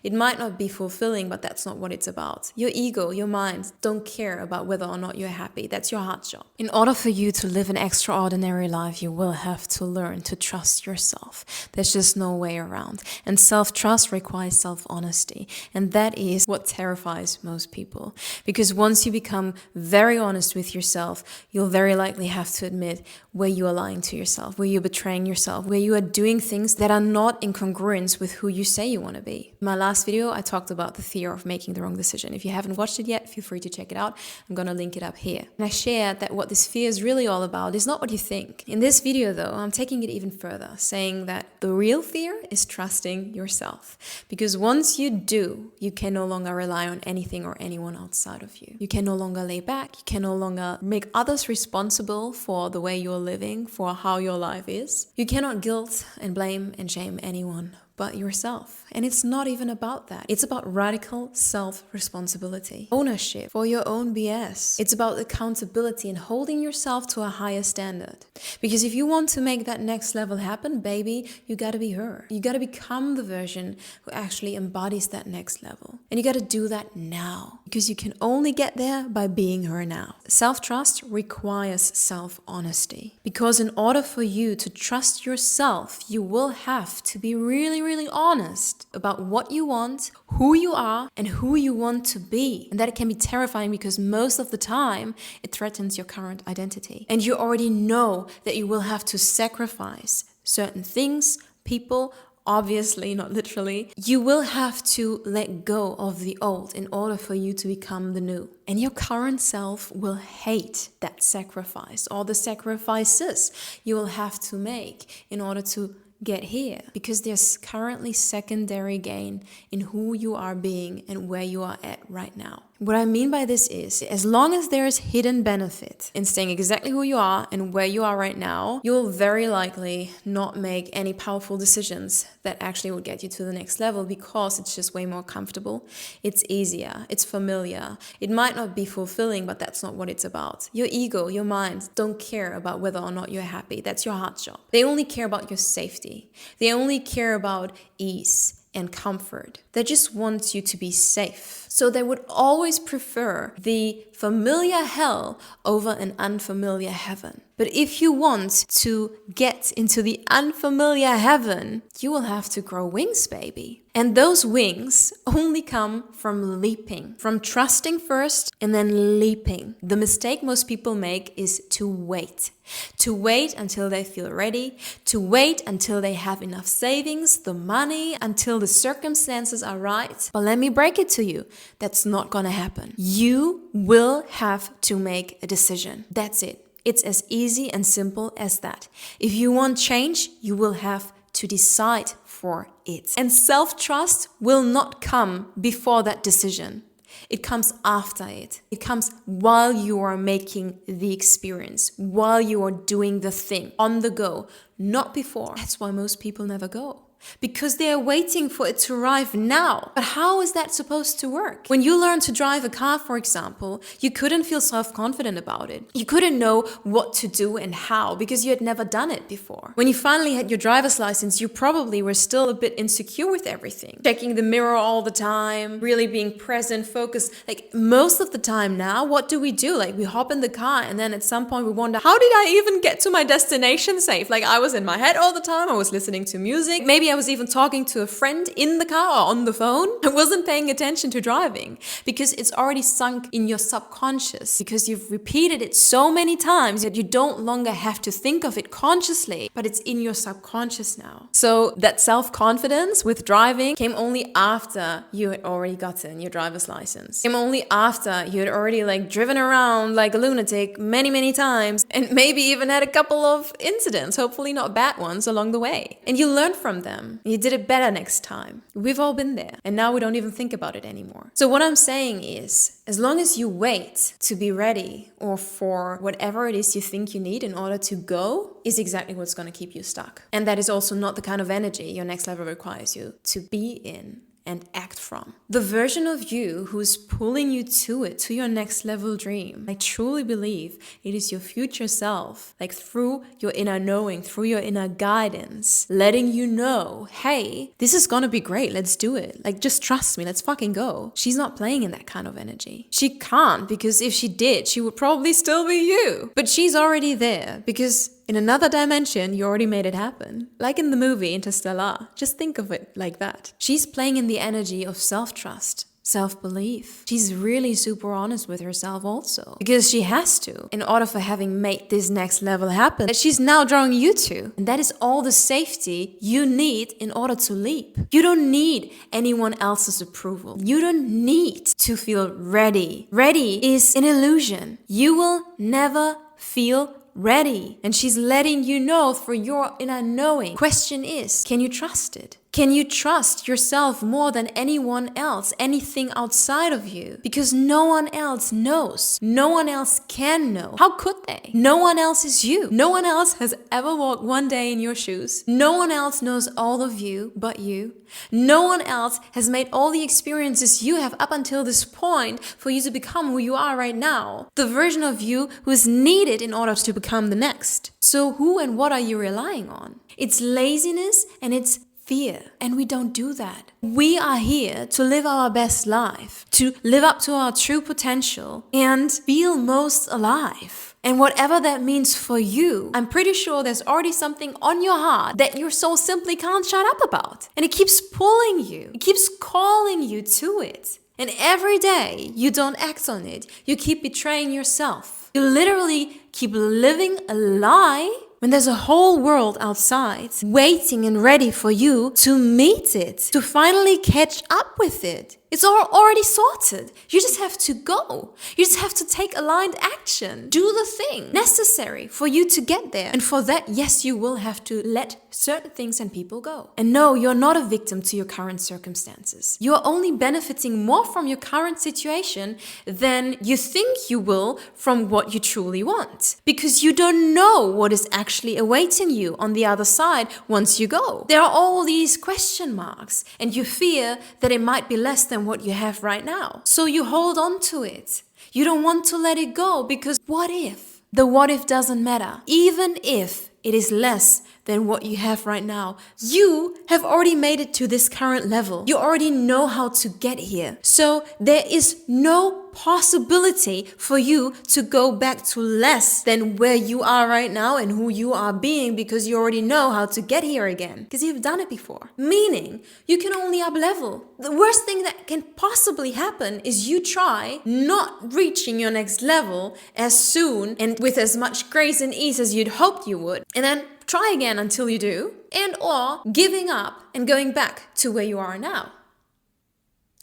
It might not be fulfilling, but that's not what it's about. Your ego, your mind don't care about whether or not you're happy. That's your heart job. In order for you to live an extraordinary life, you will have to learn to trust yourself. There's just no way around. And self-trust requires self-honesty. And that is what terrifies most people. Because once you become very honest with yourself, you'll very likely have to admit where you are lying to yourself, where you're betraying yourself, where you are doing things that are not in congruence with who you say you want to be. In my last video, I talked about the fear of making the wrong decision. If you haven't watched it yet, feel free to check it out. I'm going to link it up here. And I shared that what this fear is really all about is not what you think. In this video, though, I'm taking it even further, saying that the real fear is trusting yourself. Because once you do, you can no longer rely on anything or anyone outside of you. You can no longer lay back. You can no longer make others responsible for the way you're living, for how your life is. You cannot guilt and blame and shame anyone but yourself. And it's not even about that. It's about radical self-responsibility, ownership for your own BS. It's about accountability and holding yourself to a higher standard. Because if you want to make that next level happen, baby, you gotta be her. You gotta become the version who actually embodies that next level. And you gotta do that now. Because you can only get there by being her now. Self-trust requires self-honesty. Because in order for you to trust yourself, you will have to be really honest about what you want, who you are, and who you want to be. And that can be terrifying because most of the time it threatens your current identity. And you already know that you will have to sacrifice certain things, people, obviously, not literally. You will have to let go of the old in order for you to become the new. And your current self will hate that sacrifice or the sacrifices you will have to make in order to get here, because there's currently secondary gain in who you are being and where you are at right now. What I mean by this is, as long as there is hidden benefit in staying exactly who you are and where you are right now, you will very likely not make any powerful decisions that actually will get you to the next level, because it's just way more comfortable. It's easier. It's familiar. It might not be fulfilling, but that's not what it's about. Your ego, your mind don't care about whether or not you're happy. That's your heart job. They only care about your safety. They only care about ease and comfort. They just want you to be safe. So they would always prefer the familiar hell over an unfamiliar heaven. But if you want to get into the unfamiliar heaven, you will have to grow wings, baby. And those wings only come from leaping, from trusting first and then leaping. The mistake most people make is to wait. To wait until they feel ready, to wait until they have enough savings, the money, until the circumstances are right. But let me break it to you. That's not gonna happen. You will have to make a decision. That's it. It's as easy and simple as that. If you want change, you will have to decide for it. And self-trust will not come before that decision. It comes after it. It comes while you are making the experience, while you are doing the thing on the go, not before. That's why most people never go. Because they are waiting for it to arrive now. But how is that supposed to work? When you learn to drive a car, for example, you couldn't feel self-confident about it. You couldn't know what to do and how because you had never done it before. When you finally had your driver's license, you probably were still a bit insecure with everything. Checking the mirror all the time, really being present, focused. Like most of the time now, what do? Like we hop in the car and then at some point we wonder, how did I even get to my destination safe? Like I was in my head all the time. I was listening to music. Maybe I was even talking to a friend in the car or on the phone. I wasn't paying attention to driving because it's already sunk in your subconscious, because you've repeated it so many times that you don't longer have to think of it consciously, but it's in your subconscious now. So that self-confidence with driving came only after you had already gotten your driver's license. Came only after you had already driven around like a lunatic many times and maybe even had a couple of incidents, hopefully not bad ones, along the way. And you learned from them. You did it better next time. We've all been there. And now we don't even think about it anymore. So what I'm saying is, as long as you wait to be ready or for whatever it is you think you need in order to go, is exactly what's going to keep you stuck. And that is also not the kind of energy your next level requires you to be in and act from. The version of you who's pulling you to it, to your next level dream. I truly believe it is your future self, like through your inner knowing, through your inner guidance, letting you know, hey, this is gonna be great, let's do it. Like, just trust me, let's fucking go. She's not playing in that kind of energy. She can't, because if she did, she would probably still be you. But she's already there, because in another dimension, you already made it happen. Like in the movie Interstellar. Just think of it like that. She's playing in the energy of self-trust, self-belief. She's really super honest with herself also. Because she has to, in order for having made this next level happen, that she's now drawing you to. And that is all the safety you need in order to leap. You don't need anyone else's approval. You don't need to feel ready. Ready is an illusion. You will never feel ready. And she's letting you know through your inner knowing. Question is, can you trust it? Can you trust yourself more than anyone else, anything outside of you? Because no one else knows. No one else can know. How could they? No one else is you. No one else has ever walked one day in your shoes. No one else knows all of you but you. No one else has made all the experiences you have up until this point for you to become who you are right now. The version of you who is needed in order to become the next. So who and what are you relying on? It's laziness and it's fear. And we don't do that. We are here to live our best life, to live up to our true potential and feel most alive. And whatever that means for you, I'm pretty sure there's already something on your heart that your soul simply can't shut up about. And it keeps pulling you. It keeps calling you to it. And every day you don't act on it, you keep betraying yourself. You literally keep living a lie when there's a whole world outside waiting and ready for you to meet it, to finally catch up with it. It's already sorted. You just have to go. You just have to take aligned action. Do the thing necessary for you to get there. And for that, yes, you will have to let certain things and people go. And no, you're not a victim to your current circumstances. You're only benefiting more from your current situation than you think you will from what you truly want. Because you don't know what is actually awaiting you on the other side once you go. There are all these question marks, and you fear that it might be less than what you have right now. So you hold on to it. You don't want to let it go because what if? The what if doesn't matter. Even if it is less than what you have right now, you have already made it to this current level. You already know how to get here. So there is no possibility for you to go back to less than where you are right now and who you are being, because you already know how to get here again, because you've done it before. Meaning you can only up level. The worst thing that can possibly happen is you try not reaching your next level as soon and with as much grace and ease as you'd hoped you would, and then try again until you do, and or giving up and going back to where you are now.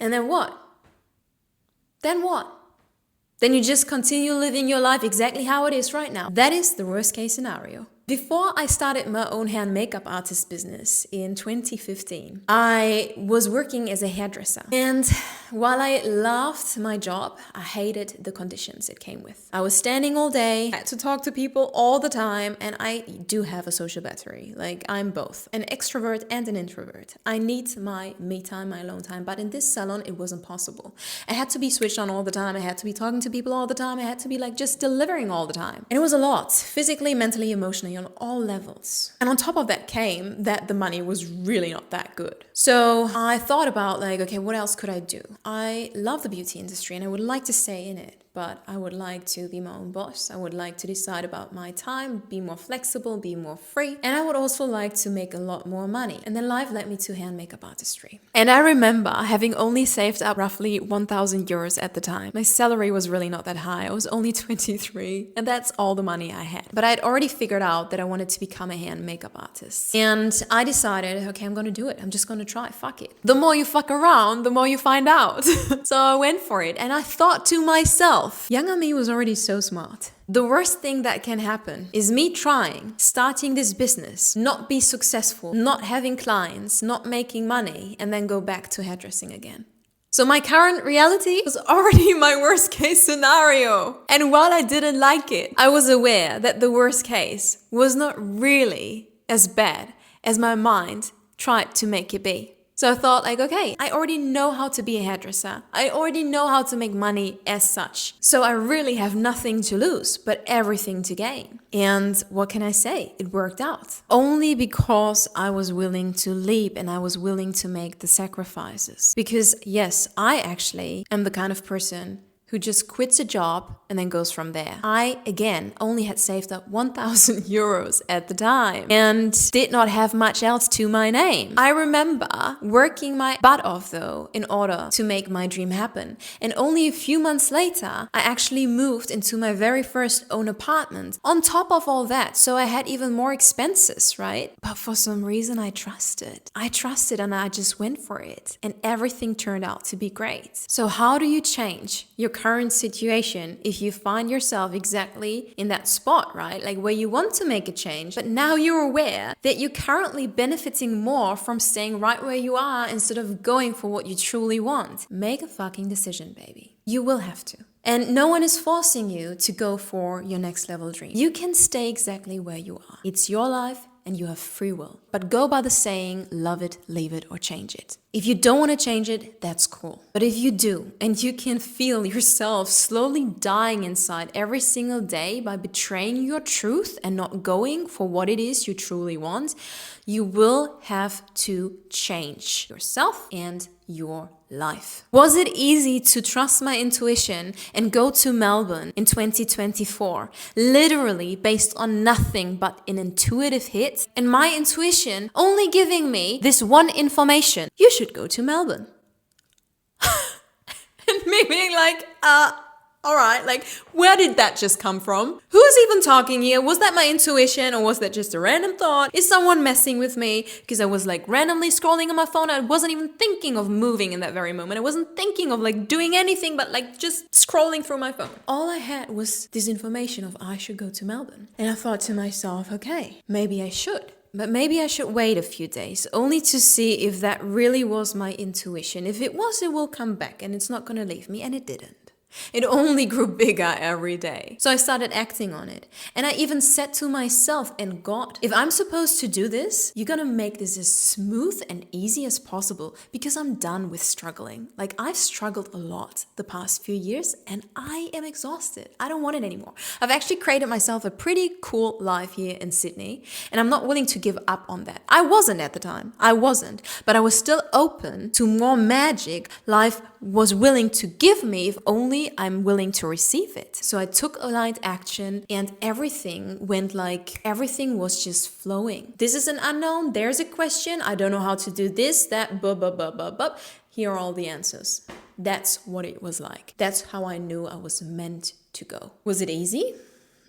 And then what? Then what? Then you just continue living your life exactly how it is right now. That is the worst case scenario. Before I started my own hair and makeup artist business in 2015, I was working as a hairdresser. And while I loved my job, I hated the conditions it came with. I was standing all day, I had to talk to people all the time, and I do have a social battery. Like, I'm both an extrovert and an introvert. I need my me time, my alone time, but in this salon, it wasn't possible. I had to be switched on all the time. I had to be talking to people all the time. I had to be like just delivering all the time. And it was a lot, physically, mentally, emotionally, on all levels. And on top of that came that the money was really not that good. So I thought about like, okay, what else could I do? I love the beauty industry and I would like to stay in it, but I would like to be my own boss. I would like to decide about my time, be more flexible, be more free. And I would also like to make a lot more money. And then life led me to hair and makeup artistry. And I remember having only saved up roughly 1,000 euros at the time. My salary was really not that high. I was only 23 and that's all the money I had. But I had already figured out that I wanted to become a hair and makeup artist. And I decided, okay, I'm gonna do it. I'm just gonna try, fuck it. The more you fuck around, the more you find out. So I went for it and I thought to myself, younger me was already so smart. The worst thing that can happen is me trying, starting this business, not be successful, not having clients, not making money, and then go back to hairdressing again. So my current reality was already my worst case scenario. And while I didn't like it, I was aware that the worst case was not really as bad as my mind tried to make it be. So I thought like, okay, I already know how to be a hairdresser. I already know how to make money as such. So I really have nothing to lose, but everything to gain. And what can I say? It worked out. Only because I was willing to leap and I was willing to make the sacrifices. Because yes, I actually am the kind of person who just quits a job and then goes from there. I, again, only had saved up 1,000 euros at the time and did not have much else to my name. I remember working my butt off though in order to make my dream happen. And only a few months later, I actually moved into my very first own apartment. On top of all that, so I had even more expenses, right? But for some reason, I trusted. I trusted and I just went for it. And everything turned out to be great. So how do you change your current situation if you find yourself exactly in that spot, right? Like where you want to make a change, but now you're aware that you're currently benefiting more from staying right where you are instead of going for what you truly want. Make a fucking decision, baby. You will have to. And no one is forcing you to go for your next level dream. You can stay exactly where you are. It's your life and you have free will. But go by the saying, love it, leave it, or change it. If you don't want to change it, that's cool. But if you do, and you can feel yourself slowly dying inside every single day by betraying your truth and not going for what it is you truly want, you will have to change yourself and your life. Was it easy to trust my intuition and go to Melbourne in 2024, literally based on nothing but an intuitive hit, and my intuition only giving me this one information: you should go to Melbourne. And me being like, all right, like, where did that just come from? Who's even talking here? Was that my intuition or was that just a random thought? Is someone messing with me? Because I was like randomly scrolling on my phone. I wasn't even thinking of moving in that very moment. I wasn't thinking of like doing anything but like just scrolling through my phone. All I had was this information of I should go to Melbourne. And I thought to myself, okay, maybe I should. But maybe I should wait a few days, only to see if that really was my intuition. If it was, it will come back and it's not going to leave me. And it didn't. It only grew bigger every day. So I started acting on it. And I even said to myself and God, if I'm supposed to do this, you're gonna make this as smooth and easy as possible, because I'm done with struggling. Like, I've struggled a lot the past few years and I am exhausted. I don't want it anymore. I've actually created myself a pretty cool life here in Sydney and I'm not willing to give up on that. I wasn't at the time. I wasn't. But I was still open to more magic life was willing to give me if only I'm willing to receive it. So I took aligned action and everything was just flowing. This is an unknown. There's a question. I don't know how to do this, that, blah. Here are all the answers. That's what it was like. That's how I knew I was meant to go. Was it easy?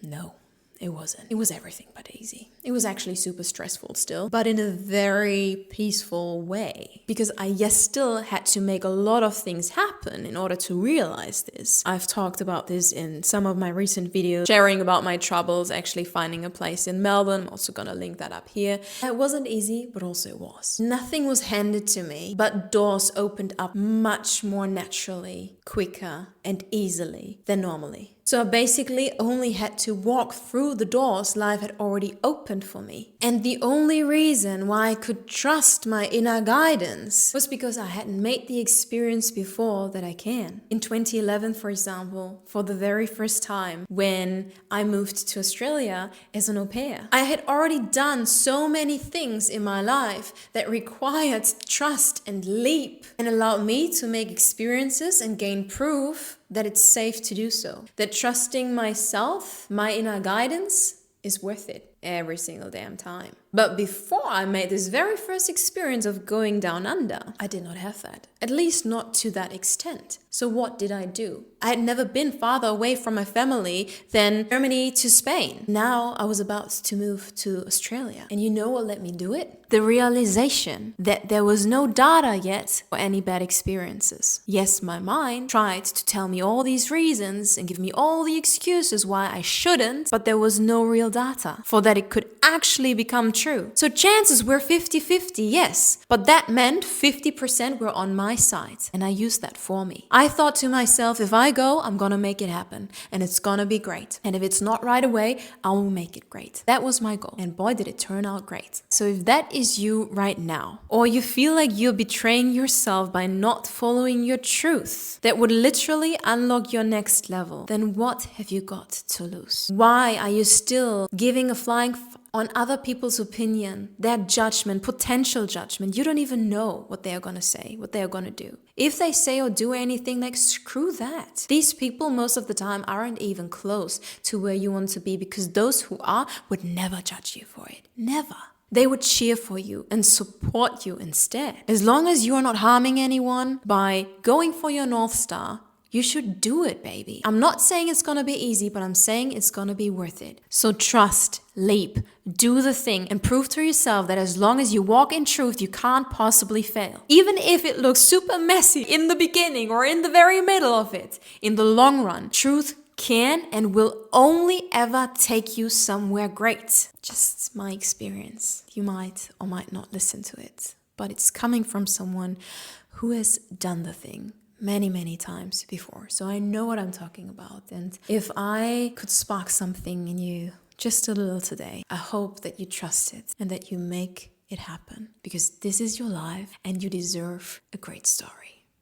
No. It wasn't. It was everything but easy. It was actually super stressful still, but in a very peaceful way. Because I still had to make a lot of things happen in order to realize this. I've talked about this in some of my recent videos, sharing about my troubles actually finding a place in Melbourne. I'm also gonna link that up here. It wasn't easy, but also it was. Nothing was handed to me, but doors opened up much more naturally, quicker, and easily than normally. So I basically only had to walk through the doors life had already opened for me. And the only reason why I could trust my inner guidance was because I hadn't made the experience before that I can. In 2011, for example, for the very first time when I moved to Australia as an au pair, I had already done so many things in my life that required trust and leap and allowed me to make experiences and gain proof that it's safe to do so. That trusting myself, my inner guidance, is worth it every single damn time. But before I made this very first experience of going down under, I did not have that. At least not to that extent. So what did I do? I had never been farther away from my family than Germany to Spain. Now I was about to move to Australia. And you know what let me do it? The realization that there was no data yet for any bad experiences. Yes, my mind tried to tell me all these reasons and give me all the excuses why I shouldn't, but there was no real data for that it could actually become true true. So chances were 50-50, yes. But that meant 50% were on my side. And I used that for me. I thought to myself, if I go, I'm gonna make it happen. And it's gonna be great. And if it's not right away, I will make it great. That was my goal. And boy, did it turn out great. So if that is you right now, or you feel like you're betraying yourself by not following your truth, that would literally unlock your next level, then what have you got to lose? Why are you still giving a flying on other people's opinion, their judgment, potential judgment? You don't even know what they are going to say, what they are going to do. If they say or do anything, like, screw that. These people most of the time aren't even close to where you want to be, because those who are would never judge you for it. Never. They would cheer for you and support you instead. As long as you are not harming anyone by going for your North Star, you should do it, baby. I'm not saying it's gonna be easy, but I'm saying it's gonna be worth it. So trust, leap, do the thing, and prove to yourself that as long as you walk in truth, you can't possibly fail. Even if it looks super messy in the beginning or in the very middle of it, in the long run, truth can and will only ever take you somewhere great. Just my experience. You might or might not listen to it, but it's coming from someone who has done the thing many times before. So I know what I'm talking about. And if I could spark something in you just a little today, I hope that you trust it and that you make it happen, because this is your life and you deserve a great story.